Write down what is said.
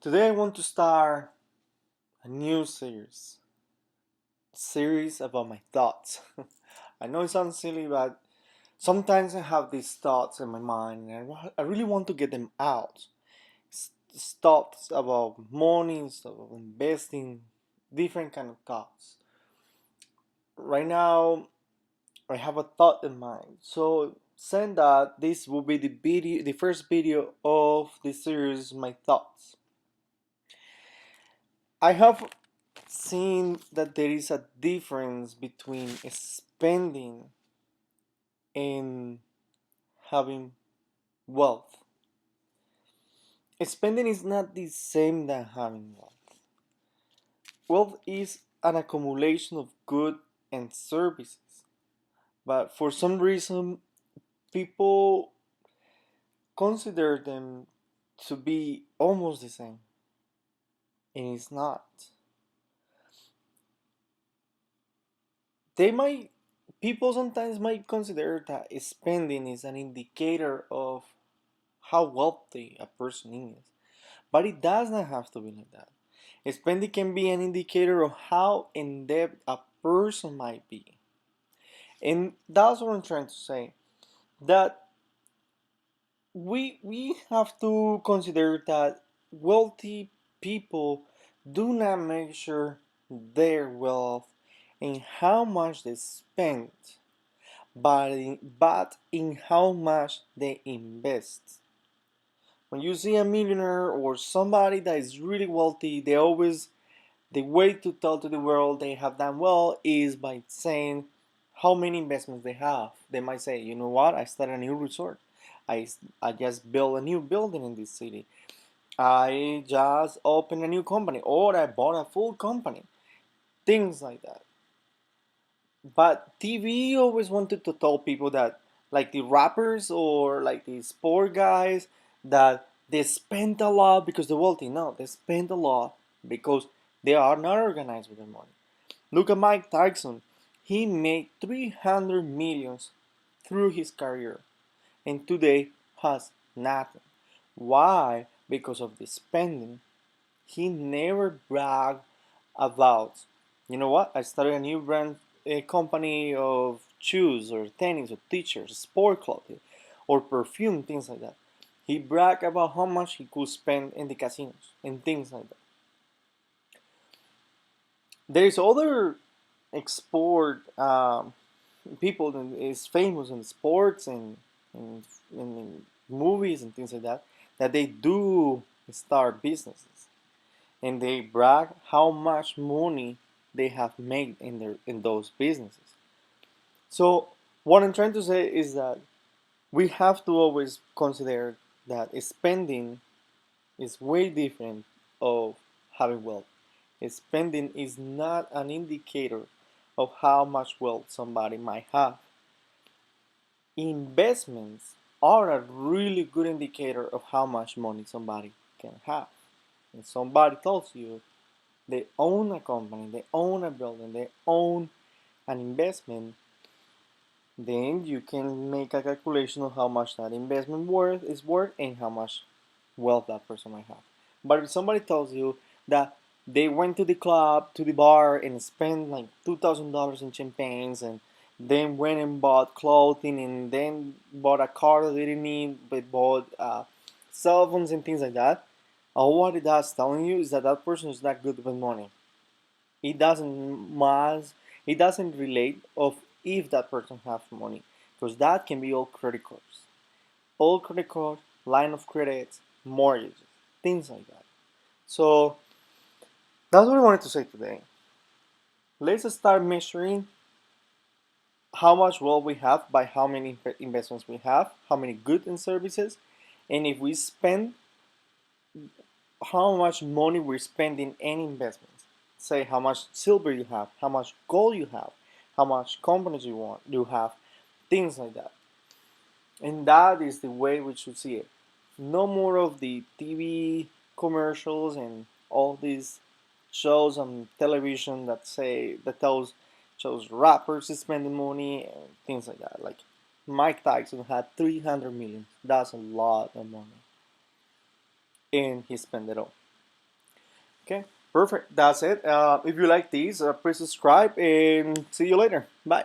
Today I want to start a new series about my thoughts. I know it sounds silly, but sometimes I have these thoughts in my mind and I really want to get them out. Thoughts about money, about investing, different kind of thoughts. Right now, I have a thought in mind. So, saying that this will be the first video of this series, my thoughts. I have seen that there is a difference between spending and having wealth. Spending is not the same than having wealth. Wealth is an accumulation of goods and services, but for some reason, people consider them to be almost the same, and it's not. They might People sometimes might consider that spending is an indicator of how wealthy a person is. But it does not have to be like that. Spending can be an indicator of how in debt a person might be. And that's what I'm trying to say. That we have to consider that wealthy people do not measure their wealth in how much they spend, but in how much they invest. When you see a millionaire or somebody that is really wealthy, the way to tell to the world they have done well is by saying how many investments they have. They might say, you know what, I started a new resort. I just built a new building in this city. I just opened a new company or I bought a full company. Things like that. But TV always wanted to tell people that, like the rappers or like the sport guys, that they spend a lot because they're wealthy. No, they spend a lot because they are not organized with their money. Look at Mike Tyson. He made 300 millions through his career and today has nothing. Why? Because of the spending. He never bragged about, you know what, I started a new brand, a company of shoes or tennis or t-shirts, sport clothing, or perfume, things like that. He bragged about how much he could spend in the casinos and things like that. There is other export people that is famous in sports and in movies and things like that, that they do start businesses and they brag how much money they have made in those businesses. So what I'm trying to say is that we have to always consider that spending is way different of having wealth. Spending is not an indicator of how much wealth somebody might have. Investments are a really good indicator of how much money somebody can have. And somebody tells you they own a company, they own a building, they own an investment, then you can make a calculation of how much that investment worth and how much wealth that person might have. But if somebody tells you that they went to the club, to the bar, and spent like $2,000 in champagnes, and then went and bought clothing, and then bought a car that they didn't need, but bought cell phones and things like that, all what that's telling you is that that person is not good with money. It doesn't mass. It doesn't relate of if that person has money, because that can be all credit cards, line of credits, mortgages, things like that. So that's what I wanted to say today. Let's start measuring how much wealth we have by how many investments we have, how many goods and services, and if we spend, how much money we're spending in investments. Say how much silver you have, how much gold you have, how much companies you have, things like that. And that is the way we should see it. No more of the TV commercials and all these shows on television that tells shows rappers spending money and things like that. Like Mike Tyson had 300 million. That's a lot of money, and he spent it all. Okay, perfect. That's it. If you like these, please subscribe and see you later. Bye.